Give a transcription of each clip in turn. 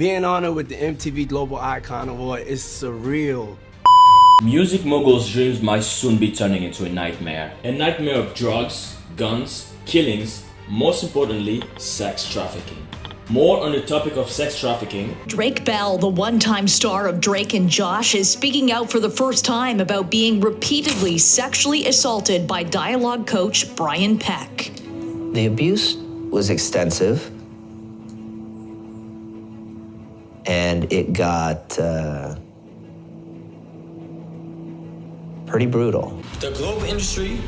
Being honored with the MTV Global Icon Award is surreal. Music mogul's dreams might soon be turning into a nightmare. A nightmare of drugs, guns, killings, most importantly, sex trafficking. More on the topic of sex trafficking. Drake Bell, the one-time star of Drake and Josh, is speaking out for the first time about being repeatedly sexually assaulted by dialogue coach Brian Peck. The abuse was extensive, and it got pretty brutal. The global industry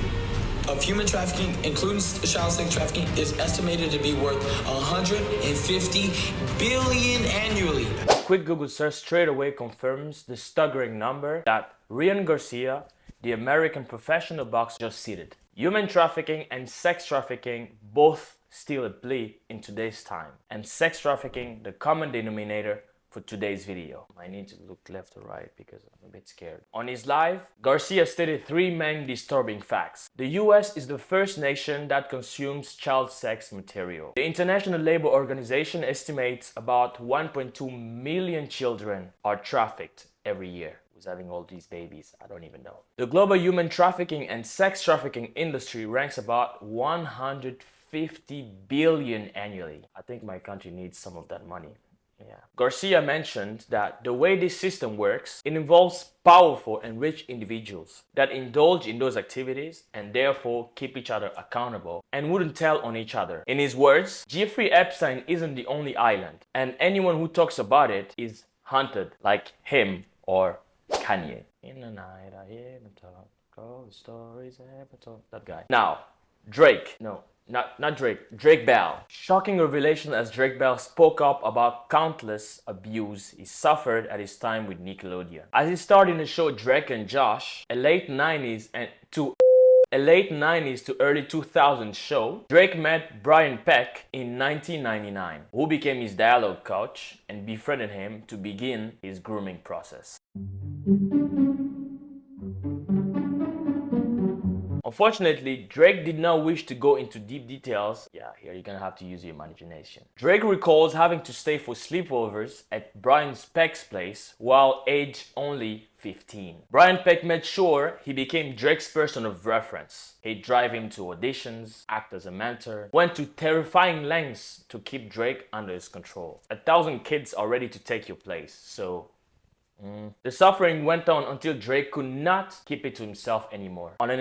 of human trafficking, including child sex trafficking, is estimated to be worth $150 billion annually. A quick Google search straight away confirms the staggering number that Ryan Garcia, the American professional boxer, just cited. Human trafficking and sex trafficking both steal a plea in today's time, and sex trafficking the common denominator for today's video. I need to look left or right because I'm a bit scared. On his live, Garcia stated three main disturbing facts. The US is the first nation that consumes child sex material. The International Labour Organization estimates about 1.2 million children are trafficked every year. Who's having all these babies? I don't even know. The global human trafficking and sex trafficking industry ranks about 150 billion annually. I think my country needs some of that money. Yeah. Garcia mentioned that the way this system works, it involves powerful and rich individuals that indulge in those activities and therefore keep each other accountable and wouldn't tell on each other. In his words, Jeffrey Epstein isn't the only island, and anyone who talks about it is hunted like him or Kanye. In the night I hear them talk, all the stories I ever told. That guy. Now, Drake. No. Not Drake, Drake Bell. Shocking revelation as Drake Bell spoke up about countless abuse he suffered at his time with Nickelodeon. As he starred in the show Drake and Josh, a late 90s to early 2000s show, Drake met Brian Peck in 1999, who became his dialogue coach and befriended him to begin his grooming process. Unfortunately, Drake did not wish to go into deep details. Yeah, here you're gonna have to use your imagination. Drake recalls having to stay for sleepovers at Brian Peck's place while aged only 15. Brian Peck made sure he became Drake's person of reference. He'd drive him to auditions, act as a mentor, went to terrifying lengths to keep Drake under his control. 1,000 kids are ready to take your place, so the suffering went on until Drake could not keep it to himself anymore. On an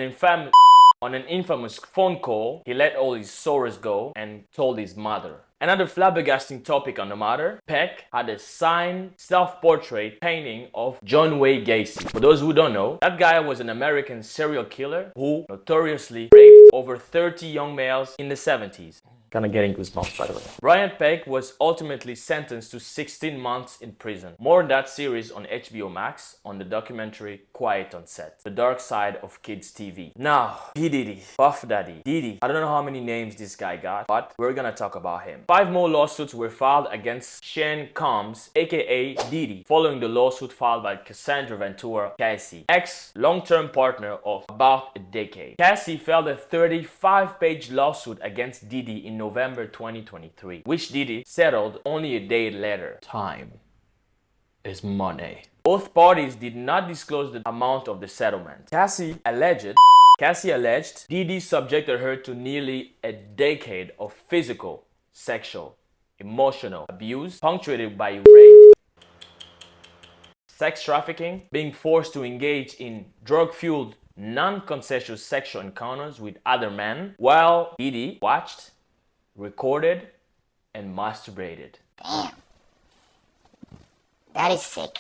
infamous phone call, he let all his sorrows go and told his mother. Another flabbergasting topic on the matter, Peck had a signed self-portrait painting of John Wayne Gacy. For those who don't know, that guy was an American serial killer who notoriously raped over 30 young males in the 70s. Kind of getting goosebumps, by the way. Brian Peck was ultimately sentenced to 16 months in prison. More on that series on HBO Max on the documentary Quiet on Set, the dark side of kids TV. Now, P. Diddy, Puff Daddy, Diddy. I don't know how many names this guy got, but we're gonna talk about him. 5 more lawsuits were filed against Sean Combs, aka Diddy, following the lawsuit filed by Cassandra Ventura Cassie, ex-long-term partner of about a decade. Cassie filed a 35-page lawsuit against Diddy in November 2023, which Diddy settled only a day later. Time is money. Both parties did not disclose the amount of the settlement. Cassie alleged Diddy subjected her to nearly a decade of physical, sexual, emotional abuse, punctuated by rape, sex trafficking, being forced to engage in drug-fueled, non-consensual sexual encounters with other men, while Diddy watched, recorded, and masturbated. Damn. That is sick.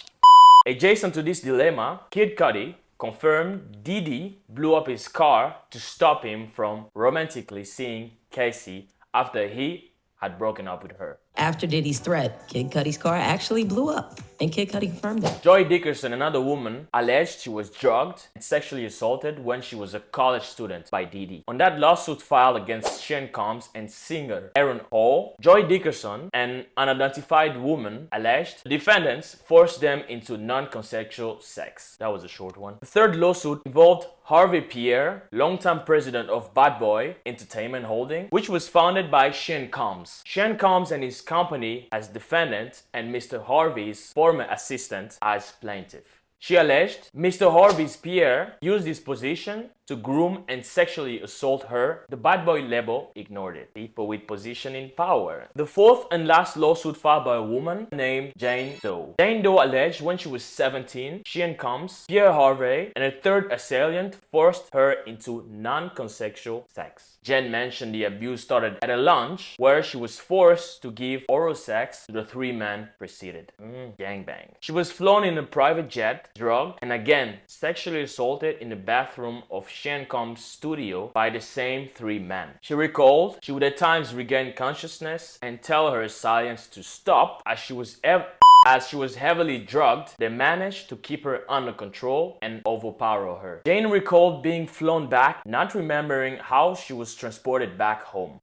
Adjacent to this dilemma, Kid Cudi confirmed Diddy blew up his car to stop him from romantically seeing Casey after he had broken up with her. After Diddy's threat, Kid Cudi's car actually blew up, and Kid Cudi confirmed it. Joy Dickerson, another woman, alleged she was drugged and sexually assaulted when she was a college student by Diddy. On that lawsuit filed against Sean Combs and singer Aaron Hall, Joy Dickerson, an unidentified woman, alleged the defendants forced them into non-consensual sex. That was a short one. The third lawsuit involved Harvey Pierre, longtime president of Bad Boy Entertainment Holding, which was founded by Sean Combs. Sean Combs and his his company as defendant and Mr. Harvey's former assistant as plaintiff. She alleged Mr. Harvey's Pierre used his position to groom and sexually assault her. The bad boy label ignored it. People with position in power. The fourth and last lawsuit filed by a woman named Jane Doe. Jane Doe alleged when she was 17, Sean Combs, Pierre Harvey, and a third assailant forced her into non-consensual sex. Jen mentioned the abuse started at a lunch where she was forced to give oral sex to the three men preceded. Gangbang. She was flown in a private jet, drugged, and again sexually assaulted in the bathroom of Sean Combs' studio by the same three men. She recalled she would at times regain consciousness and tell her assailants to stop as she was heavily drugged. They managed to keep her under control and overpower her. Jane recalled being flown back, not remembering how she was transported back home.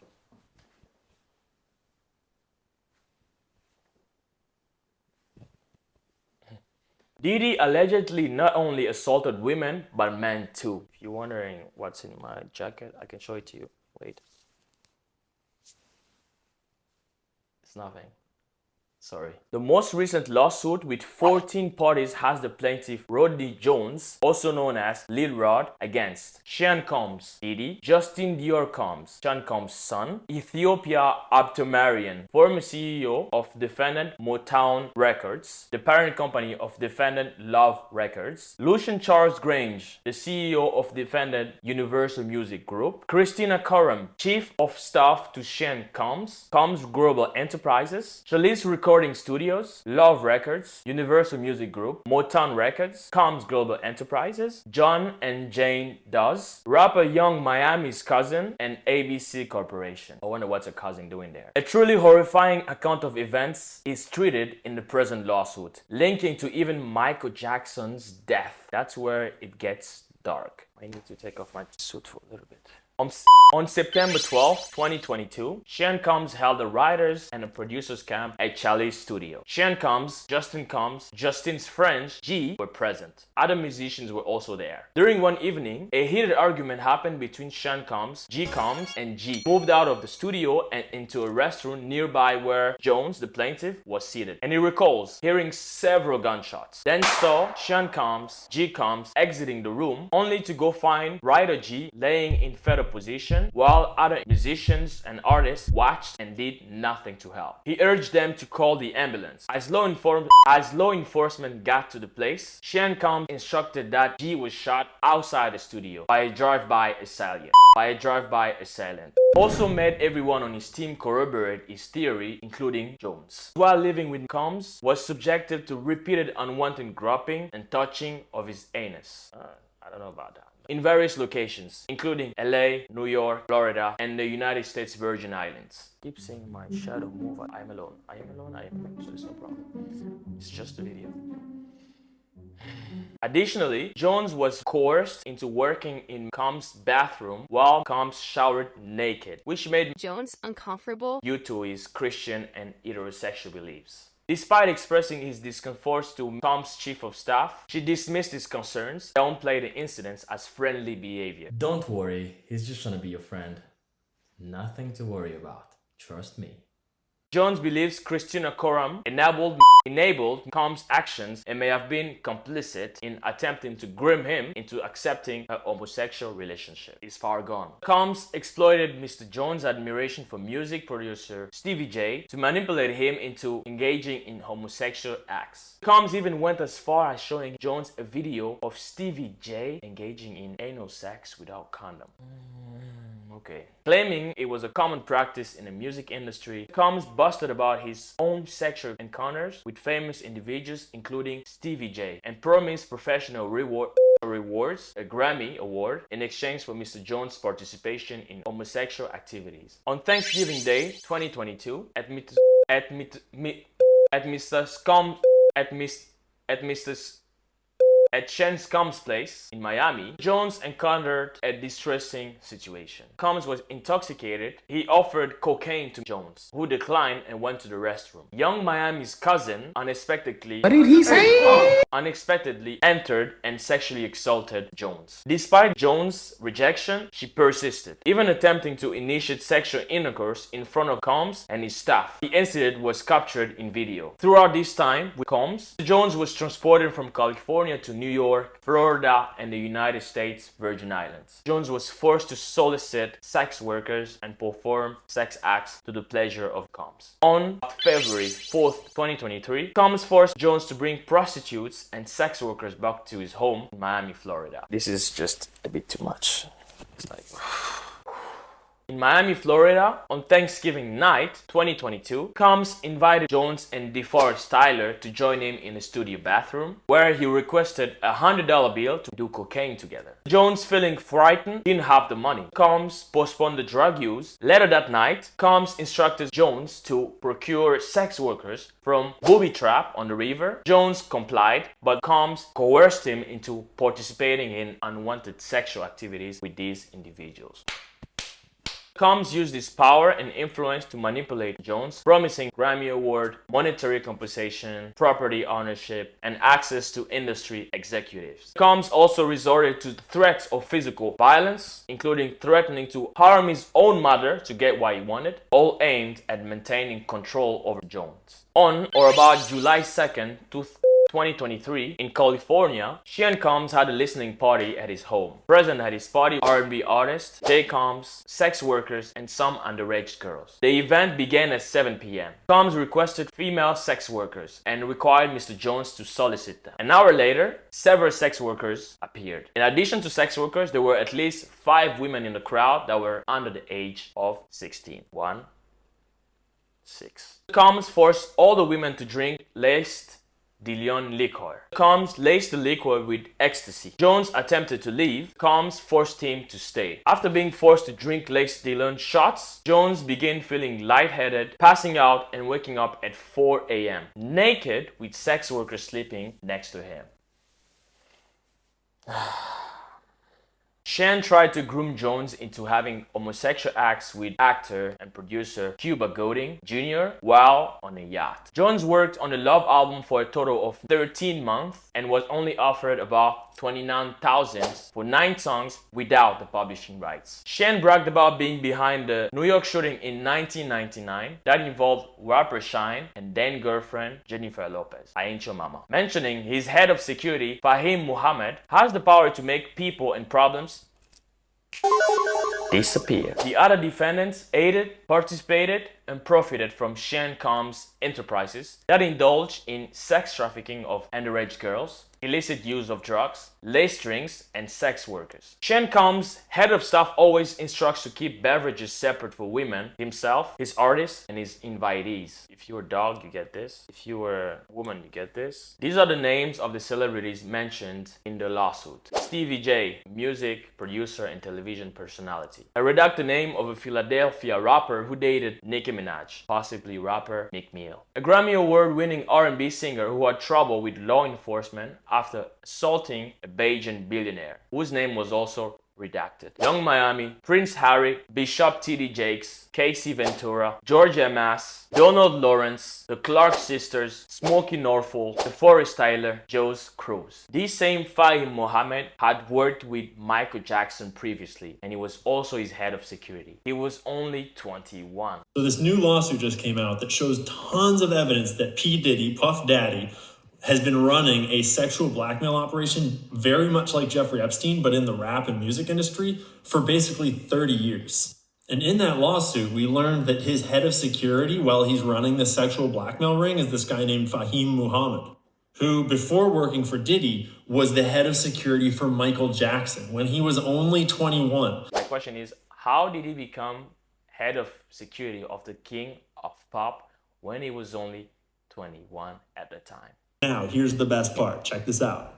Diddy allegedly not only assaulted women, but men too. If you're wondering what's in my jacket, I can show it to you. Wait. It's nothing. Sorry. The most recent lawsuit with 14 parties has the plaintiff Rodney Jones, also known as Lil Rod, against Sean Combs, Diddy, Justin Dior Combs, Sean Combs' son, Ethiopia Abdomarian, former CEO of defendant Motown Records, the parent company of defendant Love Records, Lucian Charles Grange, the CEO of defendant Universal Music Group, Christina Coram, Chief of Staff to Sean Combs, Combs Global Enterprises, Chalice Recording Studios, Love Records, Universal Music Group, Motown Records, Combs Global Enterprises, John and Jane Does, rapper Young Miami's cousin, and ABC Corporation. I wonder what's a cousin doing there. A truly horrifying account of events is treated in the present lawsuit, linking to even Michael Jackson's death. That's where it gets dark. I need to take off my suit for a little bit. On September 12, 2022, Sean Combs held a writers and a producers camp at Chalice Studio. Sean Combs, Justin Combs, Justin's friends, G, were present. Other musicians were also there. During one evening, a heated argument happened between Sean Combs, G Combs, and G moved out of the studio and into a restroom nearby where Jones, the plaintiff, was seated. And he recalls hearing several gunshots. Then saw Sean Combs, G Combs exiting the room, only to go find writer G laying in fetal position, while other musicians and artists watched and did nothing to help. He urged them to call the ambulance. As law enforcement got to the place, Sean Combs instructed that G was shot outside the studio by a drive-by assailant. Also made everyone on his team corroborate his theory, including Jones. While living with Combs, was subjected to repeated unwanted groping and touching of his anus. I don't know about that. In various locations, including LA, New York, Florida, and the United States Virgin Islands. Keep seeing my shadow move. I am alone. So there's no problem. It's just a video. Additionally, Jones was coerced into working in Combs' bathroom while Combs showered naked, which made Jones uncomfortable due to his Christian and heterosexual beliefs. Despite expressing his discomfort to Combs' chief of staff, she dismissed his concerns, downplayed the incidents as friendly behavior. Don't worry, he's just trying to be your friend. Nothing to worry about. Trust me. Jones believes Christina Coram enabled Combs' actions and may have been complicit in attempting to groom him into accepting a homosexual relationship. It's far gone. Combs exploited Mr. Jones' admiration for music producer Stevie J to manipulate him into engaging in homosexual acts. Combs even went as far as showing Jones a video of Stevie J engaging in anal sex without condom. Okay. Claiming it was a common practice in the music industry, Combs boasted about his own sexual encounters with famous individuals including Stevie J and promised professional rewards, a Grammy Award, in exchange for Mr. Jones' participation in homosexual activities. On Thanksgiving Day 2022, at Mr. At Sean Combs' place in Miami, Jones encountered a distressing situation. Combs was intoxicated. He offered cocaine to Jones, who declined and went to the restroom. Young Miami's cousin unexpectedly entered and sexually assaulted Jones. Despite Jones' rejection, she persisted, even attempting to initiate sexual intercourse in front of Combs and his staff. The incident was captured in video. Throughout this time with Combs, Jones was transported from California to New York, Florida, and the United States Virgin Islands. Jones was forced to solicit sex workers and perform sex acts to the pleasure of Combs. On February 4th, 2023, Combs forced Jones to bring prostitutes and sex workers back to his home in Miami, Florida. This is just a bit too much. It's like... In Miami, Florida, on Thanksgiving night, 2022, Combs invited Jones and DeForest Tyler to join him in the studio bathroom, where he requested a $100 bill to do cocaine together. Jones, feeling frightened, didn't have the money. Combs postponed the drug use. Later that night, Combs instructed Jones to procure sex workers from Booby Trap on the river. Jones complied, but Combs coerced him into participating in unwanted sexual activities with these individuals. Combs used his power and influence to manipulate Jones, promising Grammy Award, monetary compensation, property ownership, and access to industry executives. Combs also resorted to threats of physical violence, including threatening to harm his own mother to get what he wanted, all aimed at maintaining control over Jones. On or about July 2nd, 2023, in California, Sean Combs had a listening party at his home. Present at his party, R&B artists, Jay Combs, sex workers, and some underage girls. The event began at 7 p.m. Combs requested female sex workers and required Mr. Jones to solicit them. An hour later, several sex workers appeared. In addition to sex workers, there were at least 5 women in the crowd that were under the age of 16. 1, 6. Combs forced all the women to drink laced De Leon liquor. Combs laced the liquor with ecstasy. Jones attempted to leave. Combs forced him to stay. After being forced to drink laced De Leon shots, Jones began feeling lightheaded, passing out and waking up at 4 a.m. naked with sex workers sleeping next to him. Sean tried to groom Jones into having homosexual acts with actor and producer Cuba Gooding Jr. while on a yacht. Jones worked on the Love album for a total of 13 months and was only offered about $29,000 for 9 songs without the publishing rights. Sean bragged about being behind the New York shooting in 1999 that involved rapper Shine and then girlfriend Jennifer Lopez, I Ain't Your Mama, mentioning his head of security, Fahim Muhammad, has the power to make people and problems disappear. The other defendants aided, participated, and profited from Sean Combs' enterprises that indulged in sex trafficking of underage girls, illicit use of drugs, lace strings, and sex workers. Sean Combs, head of staff, always instructs to keep beverages separate for women, himself, his artists, and his invitees. If you're a dog, you get this. If you were a woman, you get this. These are the names of the celebrities mentioned in the lawsuit. Stevie J, music, producer, and television personality. I redact the name of a Philadelphia rapper who dated Nicki Minaj, possibly rapper Meek Mill. A Grammy Award-winning R&B singer who had trouble with law enforcement after assaulting a Bajan billionaire, whose name was also redacted. Young Miami, Prince Harry, Bishop T.D. Jakes, Casey Ventura, Georgia Mass, Donald Lawrence, the Clark sisters, Smokey Norfolk, DeForest Tyler, Joe's Cruz. This same Fahim Mohammed had worked with Michael Jackson previously, and he was also his head of security. He was only 21. So this new lawsuit just came out that shows tons of evidence that P. Diddy, Puff Daddy, has been running a sexual blackmail operation very much like Jeffrey Epstein, but in the rap and music industry for basically 30 years. And in that lawsuit, we learned that his head of security while he's running the sexual blackmail ring is this guy named Fahim Muhammad, who before working for Diddy was the head of security for Michael Jackson when he was only 21. My question is, how did he become head of security of the king of pop when he was only 21 at the time? Now, here's the best part. Check this out.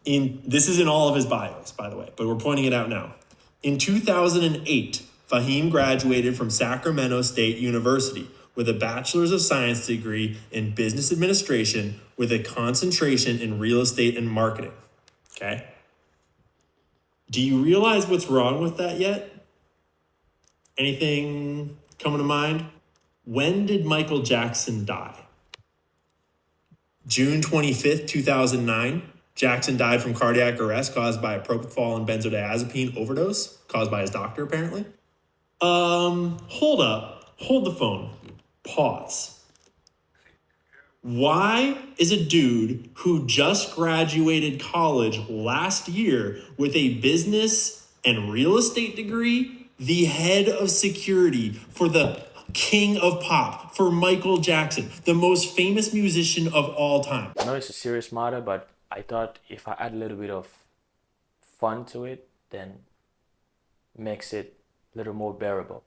This is in all of his bios, by the way, but we're pointing it out now. In 2008, Fahim graduated from Sacramento State University with a Bachelor's of Science degree in Business Administration with a concentration in real estate and marketing. Okay? Do you realize what's wrong with that yet? Anything coming to mind? When did Michael Jackson die? June 25th, 2009. Jackson died from cardiac arrest caused by a propofol and benzodiazepine overdose, caused by his doctor, apparently. Hold up. Hold the phone. Pause. Why is a dude who just graduated college last year with a business and real estate degree the head of security for the king of pop, for Michael Jackson, the most famous musician of all time? I know it's a serious matter, but I thought if I add a little bit of fun to it, then makes it a little more bearable.